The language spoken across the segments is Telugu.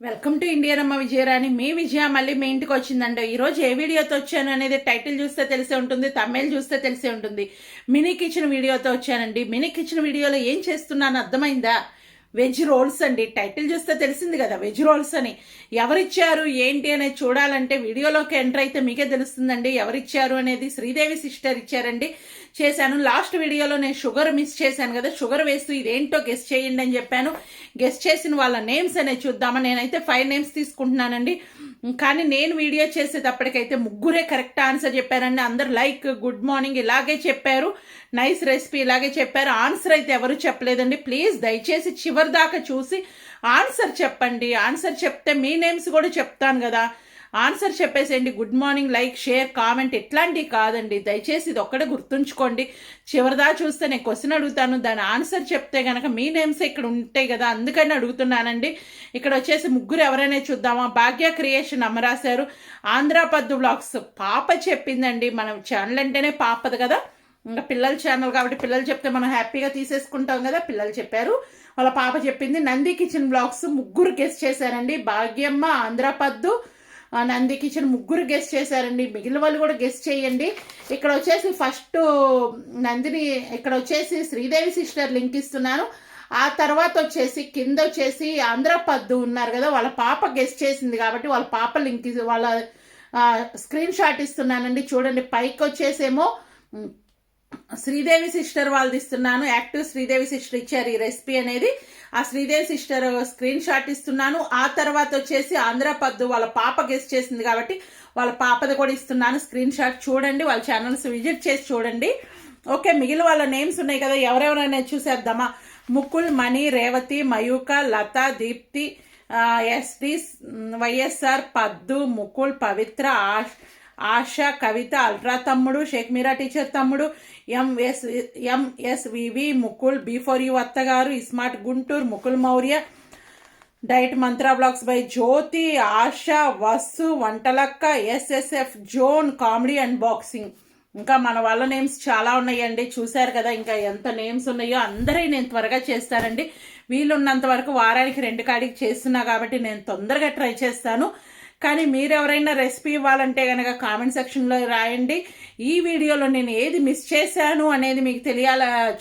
Welcome to Indian Vijayarani. మీ విజయ మళ్ళీ మీ ఇంటికి వచ్చిందండి. ఈరోజు ఏ వీడియోతో వచ్చాను అనేది టైటిల్ చూస్తే తెలిసే ఉంటుంది, తమిళ్ చూస్తే తెలిసే ఉంటుంది. మినీ కిచెన్ వీడియోతో వచ్చానండి. మినీ కిచెన్ వీడియోలో ఏం చేస్తున్నాను అర్థమైందా? వెజ్ రోల్స్ అండి. టైటిల్ చూస్తే తెలిసింది కదా వెజ్ రోల్స్ అని. ఎవరిచ్చారు ఏంటి అనేది చూడాలంటే వీడియోలోకి ఎంటర్ అయితే మీకే తెలుస్తుందండి ఎవరిచ్చారు అనేది. శ్రీదేవి సిస్టర్ ఇచ్చారండి. చేశాను లాస్ట్ వీడియోలో. నేను షుగర్ మిస్ చేశాను కదా, షుగర్ వేస్తూ ఇదేంటో గెస్ట్ చేయండి అని చెప్పాను. గెస్ట్ చేసిన వాళ్ళ నేమ్స్ అనేది చూద్దామా. నేనైతే 5 నేమ్స్ తీసుకుంటున్నానండి. కానీ నేను వీడియో చేసేటప్పటికైతే ముగ్గురే కరెక్ట్ ఆన్సర్ చెప్పారండి. అందరు లైక్, గుడ్ మార్నింగ్ ఇలాగే చెప్పారు, నైస్ రెసిపీ ఇలాగే చెప్పారు. ఆన్సర్ అయితే ఎవరు చెప్పలేదండి. ప్లీజ్ దయచేసి చివరి దాకా చూసి ఆన్సర్ చెప్పండి. ఆన్సర్ చెప్తే మీ నేమ్స్ కూడా చెప్తాను కదా. ఆన్సర్ చెప్పేసేయండి. Good morning, like, share, comment ఇట్లాంటివి కాదండి. దయచేసి ఇది ఒక్కడే గుర్తుంచుకోండి. చివరిదా చూస్తే నేను క్వశ్చన్ అడుగుతాను, దాని ఆన్సర్ చెప్తే కనుక మీ నేమ్స్ ఇక్కడ ఉంటాయి కదా, అందుకని అడుగుతున్నానండి. ఇక్కడ వచ్చేసి ముగ్గురు ఎవరైనా చూద్దామా. భాగ్య క్రియేషన్ అమ్మ రాశారు. ఆంధ్రాపద్దు బ్లాగ్స్ పాప చెప్పిందండి. మనం ఛానల్ అంటేనే పాపది కదా, ఇంకా పిల్లల ఛానల్ కాబట్టి పిల్లలు చెప్తే మనం హ్యాపీగా తీసేసుకుంటాం కదా. పిల్లలు చెప్పారు, వాళ్ళ పాప చెప్పింది. నంది కిచెన్ బ్లాగ్స్ ముగ్గురు గెస్ట్ చేశారండి. భాగ్యమ్మ, ఆంధ్రాపద్దు, నంది కిచెన్ ముగ్గురు గెస్ట్ చేశారండి. మిగిలిన వాళ్ళు కూడా గెస్ట్ చేయండి. ఇక్కడ వచ్చేసి ఫస్ట్ నందిని, ఇక్కడ వచ్చేసి శ్రీదేవి సిస్టర్ లింక్ ఇస్తున్నాను. ఆ తర్వాత వచ్చేసి కింద వచ్చేసి ఆంధ్రపద్దు ఉన్నారు కదా, వాళ్ళ పాప గెస్ట్ చేసింది కాబట్టి వాళ్ళ పాప లింక్ వాళ్ళ స్క్రీన్ షాట్ ఇస్తున్నానండి. చూడండి, పైకి వచ్చేసేమో శ్రీదేవి సిస్టర్ వాళ్ళది ఇస్తున్నాను. యాక్టివ్ శ్రీదేవి సిస్టర్ ఇచ్చారు ఈ రెసిపీ అనేది. ఆ శ్రీదేవి సిస్టర్ స్క్రీన్ షాట్ ఇస్తున్నాను. ఆ తర్వాత వచ్చేసి ఆంధ్రపద్దు వాళ్ళ పాప గెస్ట్ చేసింది కాబట్టి వాళ్ళ పాపది కూడా ఇస్తున్నాను స్క్రీన్ షాట్. చూడండి, వాళ్ళ ఛానల్స్ విజిట్ చేసి చూడండి. ఓకే, మిగిలిన వాళ్ళ నేమ్స్ ఉన్నాయి కదా, ఎవరెవరైనా చూసేద్దామా. ముకుల్, మణి, రేవతి, మయూక, లత, దీప్తి, ఎస్డి, వైఎస్ఆర్, పద్దు, ముకుల్, పవిత్ర, ఆశ, కవిత, అల్ట్రా తమ్ముడు, షేక్ మీరా టీచర్ తమ్ముడు, ఎంఎస్వివి, ముకుల్, బిఫోర్ యూ అత్తగారు, iSmart Guntur, Mukul Maurya, diet Mantra blogs by Jyothi, Asha, వస్సు, Vantalakka, SSF zone, comedy and boxing. ఇంకా మన వాళ్ళ నేమ్స్ చాలా ఉన్నాయండి, చూశారు కదా. ఇంకా ఎంత నేమ్స్ ఉన్నాయో అందరూ నేను త్వరగా చేస్తానండి. వీలున్నంత వరకు వారానికి 2 కాడికి చేస్తున్నా కాబట్టి నేను తొందరగా ట్రై చేస్తాను. కానీ మీరు ఎవరైనా రెసిపీ ఇవ్వాలంటే కనుక కామెంట్ సెక్షన్లో రాయండి. ఈ వీడియోలో నేను ఏది మిస్ చేశాను అనేది మీకు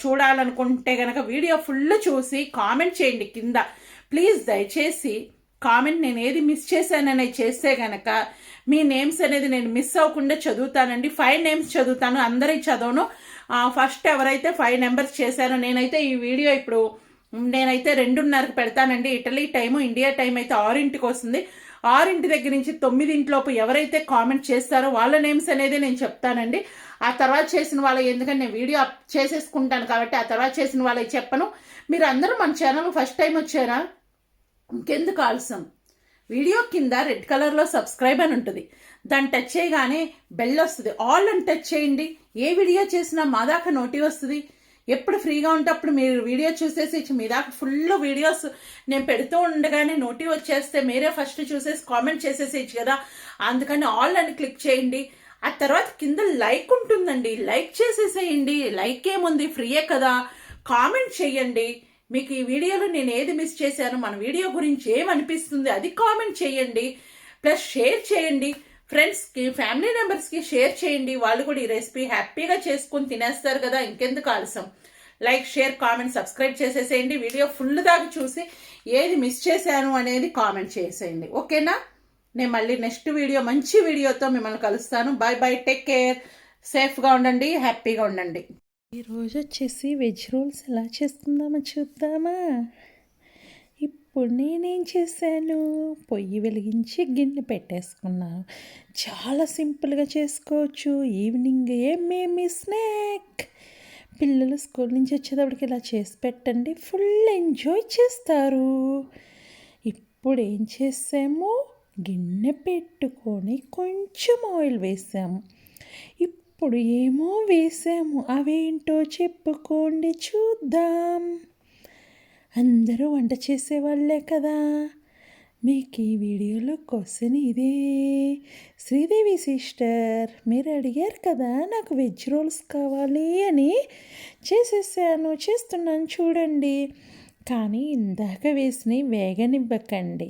చూడాలనుకుంటే కనుక వీడియో ఫుల్ చూసి కామెంట్ చేయండి కింద. ప్లీజ్ దయచేసి కామెంట్, నేను ఏది మిస్ చేశాను అనేది చేస్తే కనుక మీ నేమ్స్ అనేది నేను మిస్ అవ్వకుండా చదువుతానండి. 5 నేమ్స్ చదువుతాను, అందరి చదవను. ఫస్ట్ ఎవరైతే 5 నెంబర్స్ చేశారో, నేనైతే ఈ వీడియో ఇప్పుడు నేనైతే 2:30కి పెడతానండి. ఇటలీ టైము, ఇండియా టైం అయితే 6ంటికి వస్తుంది. 6 దగ్గర నుంచి 9 ఎవరైతే కామెంట్ చేస్తారో వాళ్ళ నేమ్స్ అనేది నేను చెప్తానండి. ఆ తర్వాత చేసిన వాళ్ళ, ఎందుకంటే నేను వీడియో అప్ చేసేసుకుంటాను కాబట్టి ఆ తర్వాత చేసిన వాళ్ళకి చెప్పను. మీరు అందరూ మన ఛానల్ ఫస్ట్ టైం వచ్చారా, ఇంకెందుకు ఆలస్యం, వీడియో కింద రెడ్ కలర్లో సబ్స్క్రైబ్ అని ఉంటుంది, దాన్ని టచ్ చేయగానే బెల్ వస్తుంది, ఆల్ అని టచ్ చేయండి. ఏ వీడియో చేసినా మా దాకా నోటి వస్తుంది. ఎప్పుడు ఫ్రీగా ఉంటే అప్పుడు మీరు వీడియో చూసేసి మీ దాకా ఫుల్ వీడియోస్ నేను పెడుతూ ఉండగానే నోటి వచ్చేస్తే మీరే ఫస్ట్ చూసేసి కామెంట్ చేసేసేయచ్చు కదా. అందుకని ఆల్ అని క్లిక్ చేయండి. ఆ తర్వాత కింద లైక్ ఉంటుందండి, లైక్ చేసేసేయండి. లైక్ ఏముంది, ఫ్రీయే కదా. కామెంట్ చేయండి, మీకు ఈ వీడియోలో నేను ఏది మిస్ చేశాను, మన వీడియో గురించి ఏమనిపిస్తుంది అది కామెంట్ చేయండి. ప్లస్ షేర్ చేయండి, ఫ్రెండ్స్కి, ఫ్యామిలీ మెంబర్స్కి షేర్ చేయండి. వాళ్ళు కూడా ఈ రెసిపీ హ్యాపీగా చేసుకుని తినేస్తారు కదా. ఇంకెందుకు ఆలస్యం, లైక్, షేర్, కామెంట్, సబ్స్క్రైబ్ చేసేసేయండి. వీడియో ఫుల్ దాకా చూసి ఏది మిస్ చేశాను అనేది కామెంట్ చేసేయండి. ఓకేనా? నేను మళ్ళీ నెక్స్ట్ వీడియో మంచి వీడియోతో మిమ్మల్ని కలుస్తాను. బై బై, టేక్ కేర్, సేఫ్గా ఉండండి, హ్యాపీగా ఉండండి. ఈరోజు వచ్చేసి వెజ్ రోల్స్ ఎలా చేసుకుందామో చూద్దామా. ఇప్పుడు నేనేం చేశాను, పొయ్యి వెలిగించి గిన్నె పెట్టేసుకున్నాను. చాలా సింపుల్గా చేసుకోవచ్చు. ఈవినింగ్ ఏమేమి స్నాక్, పిల్లలు స్కూల్ నుంచి వచ్చేటప్పటికి ఇలా చేసి పెట్టండి, ఫుల్ ఎంజాయ్ చేస్తారు. ఇప్పుడు ఏం చేసాము, గిన్నె పెట్టుకొని కొంచెం ఆయిల్ వేసాము. ఇప్పుడు ఏమో వేసాము, అవేంటో చెప్పుకోండి చూద్దాం. అందరూ వంట చేసేవాళ్ళే కదా. మీకు ఈ వీడియోలో క్వశ్చన్ ఇదే. శ్రీదేవి సిస్టర్, మీరు అడిగారు కదా నాకు వెజ్ రోల్స్ కావాలి అని, చేస్తున్నాను చూడండి. కానీ ఇందాక వేసినవి వేగనివ్వకండి.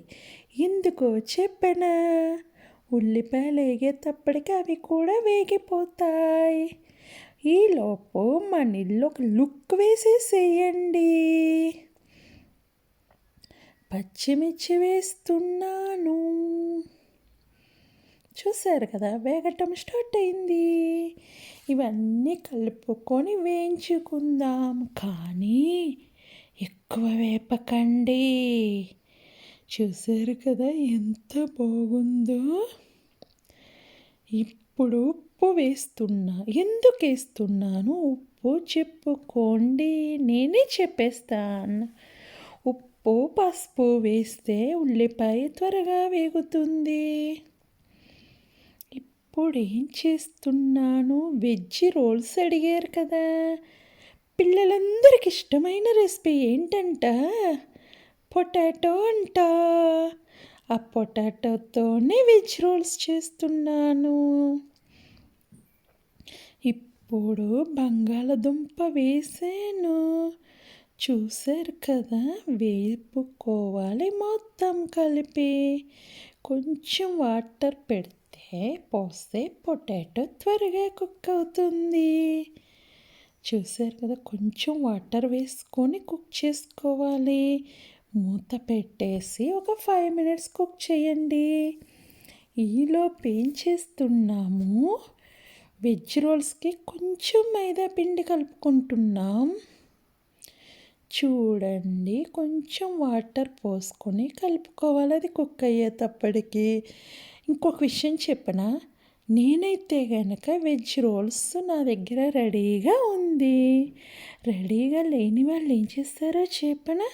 ఎందుకో చెప్పనా? ఉల్లిపాయలు వేగేటప్పటికి అవి కూడా వేగిపోతాయి. ఈలోపు మా నీళ్ళు ఒక లుక్ వేసేసేయండి. పచ్చిమిర్చి వేస్తున్నాను. చూసారు కదా, వేగటం స్టార్ట్ అయింది. ఇవన్నీ కలుపుకొని వేయించుకుందాం, కానీ ఎక్కువ వేపకండి. చూసారు కదా ఎంత బాగుందో. ఇప్పుడు ఉప్పు వేస్తున్నా. ఎందుకు వేస్తున్నాను ఉప్పు చెప్పుకోండి, నేనే చెప్పేస్తాను. ఉప్పు పసుపు వేస్తే ఉల్లిపాయ త్వరగా వేగుతుంది. ఇప్పుడు ఏం చేస్తున్నాను, వెజ్ రోల్స్ అడిగారు కదా, పిల్లలందరికి ఇష్టమైన రెసిపీ ఏంటంట, పొటాటో అంట. ఆ పొటాటోతోనే వెజ్ రోల్స్ చేస్తున్నాను. ఇప్పుడు బంగాళదుంప వేసాను. చూసారు కదా, వేపుకోవాలి మొత్తం కలిపి. కొంచెం వాటర్ పోస్తే పొటాటో త్వరగా కుక్ అవుతుంది. చూసారు కదా, కొంచెం వాటర్ వేసుకొని కుక్ చేసుకోవాలి. మూత పెట్టేసి ఒక 5 minutes కుక్ చేయండి. ఈలోపు ఏం చేస్తున్నాము, వెజ్ రోల్స్కి కొంచెం మైదా పిండి కలుపుకుంటున్నాం. చూడండి, కొంచెం వాటర్ పోసుకొని కలుపుకోవాలి అది కుక్ అయ్యేటప్పటికి. ఇంకొక విషయం చెప్పనా, నేనైతే కనుక వెజ్ రోల్స్ నా దగ్గర రెడీగా ఉంది. రెడీగా లేని వాళ్ళు ఏం చేస్తారో చెప్పనా,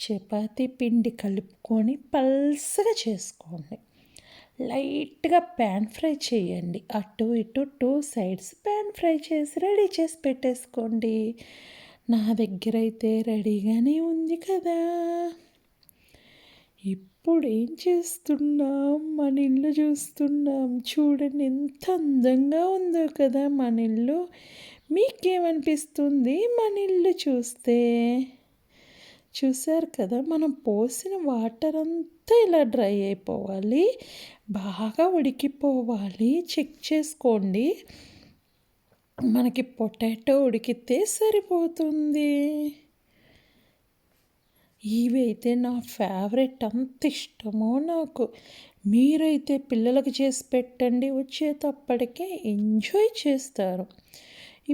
చపాతీ పిండి కలుపుకొని పల్సగా చేసుకోండి. లైట్గా ప్యాన్ ఫ్రై చేయండి. అటు ఇటు 2 sides ప్యాన్ ఫ్రై చేసి రెడీ చేసి పెట్టేసుకోండి. నా దగ్గర అయితే రెడీగానే ఉంది కదా. ఇప్పుడు ఏం చేస్తున్నాం, మన ఇల్లు చూస్తున్నాం. చూడండి ఎంత అందంగా ఉందో కదా మన ఇల్లు. మీకేమనిపిస్తుంది మన ఇల్లు చూస్తే? చూసారు కదా, మనం పోసిన వాటర్ అంతా ఇలా డ్రై అయిపోవాలి, బాగా ఉడికిపోవాలి. చెక్ చేసుకోండి, మనకి పొటాటో ఉడికితే సరిపోతుంది. ఇవి అయితే నా ఫేవరెట్, అంత ఇష్టమో నాకు. మీరైతే పిల్లలకు చేసి పెట్టండి, వచ్చేటప్పటికే ఎంజాయ్ చేస్తారు.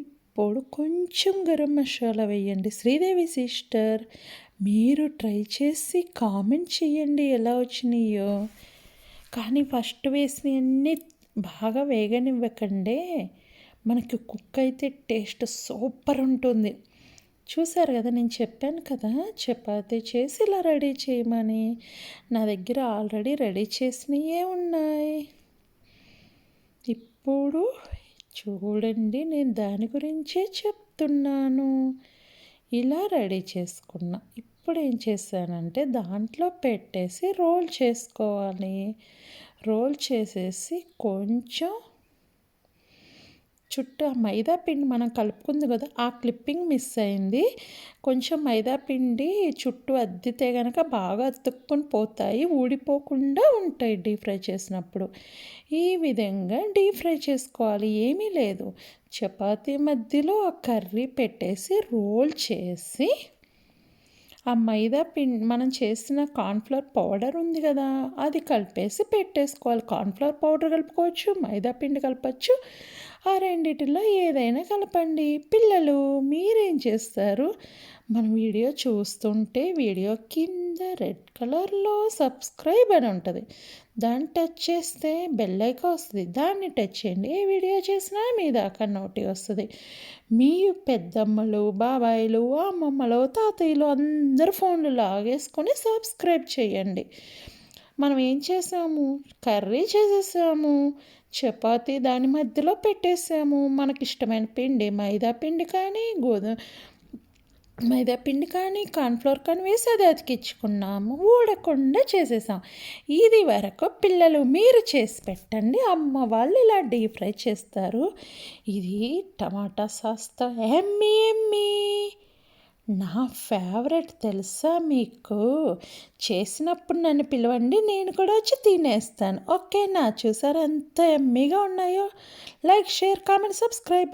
ఇప్పుడు కొంచెం గరం మసాలా వేయండి. శ్రీదేవి సిస్టర్, మీరు ట్రై చేసి కామెంట్ చేయండి ఎలా వచ్చినాయో. కానీ ఫస్ట్ వేసినవన్నీ బాగా వేగనివ్వకండి, మనకి కుక్ అయితే టేస్ట్ సూపర్ ఉంటుంది. చూసారు కదా, నేను చెప్పాను కదా చపాతీ చేసి ఇలా రెడీ చేయమని. నా దగ్గర ఆల్రెడీ రెడీ చేసినవే ఉన్నాయి. ఇప్పుడు చూడండి, నేను దాని గురించే చెప్తున్నాను. ఇలా రెడీ చేసుకున్నా. ఇప్పుడు ఏం చేశానంటే దాంట్లో పెట్టేసి రోల్ చేసుకోవాలి. రోల్ చేసేసి కొంచెం చుట్టూ ఆ మైదా పిండి మనం కలుపుకుంది కదా, ఆ క్లిప్పింగ్ మిస్ అయింది. కొంచెం మైదా పిండి చుట్టూ అద్దితే కనుక బాగా అతుక్కొని పోతాయి, ఊడిపోకుండా ఉంటాయి డీప్ ఫ్రై చేసినప్పుడు. ఈ విధంగా డీప్ ఫ్రై చేసుకోవాలి. ఏమీ లేదు, చపాతీ మధ్యలో ఆ కర్రీ పెట్టేసి రోల్ చేసి ఆ మైదా పిండి మనం చేసిన కార్న్ఫ్లవర్ పౌడర్ ఉంది కదా, అది కలిపేసి పెట్టేసుకోవాలి. కార్న్ఫ్లవర్ పౌడర్ కలుపుకోవచ్చు, మైదా పిండి కలపచ్చు, ఆ రెండిటిలో ఏదైనా కలపండి. పిల్లలు మీరేం చేస్తారు, మన వీడియో చూస్తుంటే వీడియో కింద రెడ్ కలర్లో సబ్స్క్రైబ్ అని ఉంటుంది, దాన్ని టచ్ చేస్తే బెల్ ఐకాన్ వస్తుంది, దాన్ని టచ్ చేయండి. ఏ వీడియో చేసినా మీ దాకా నోటి వస్తుంది. మీ పెద్దమ్మలు, బాబాయిలు, అమ్మమ్మలు, తాతయ్యలు అందరు ఫోన్లు లాగేసుకొని సబ్స్క్రైబ్ చేయండి. మనం ఏం చేసాము, కర్రీ చేసేసాము, చపాతీ దాని మధ్యలో పెట్టేసాము. మనకి ఇష్టమైన పిండి మైదా పిండి కానీ మైదా పిండి కానీ కార్న్ఫ్లోర్ కానీ వేసి అది అతికించుకున్నాము, ఊడకుండా చేసేసాం. ఇది వరకు పిల్లలు మీరు చేసి పెట్టండి, అమ్మ వాళ్ళు ఇలా డీప్ ఫ్రై చేస్తారు. ఇది టమాటా సాస్తో ఎమ్మీ నా ఫేవరెట్ తెలుసా మీకు? చేసినప్పుడు నన్ను పిలవండి, నేను కూడా వచ్చి తినేస్తాను. ఓకేనా? చూసారా ఎంత యమ్మీగా ఉన్నాయో? Like, share, comment, subscribe.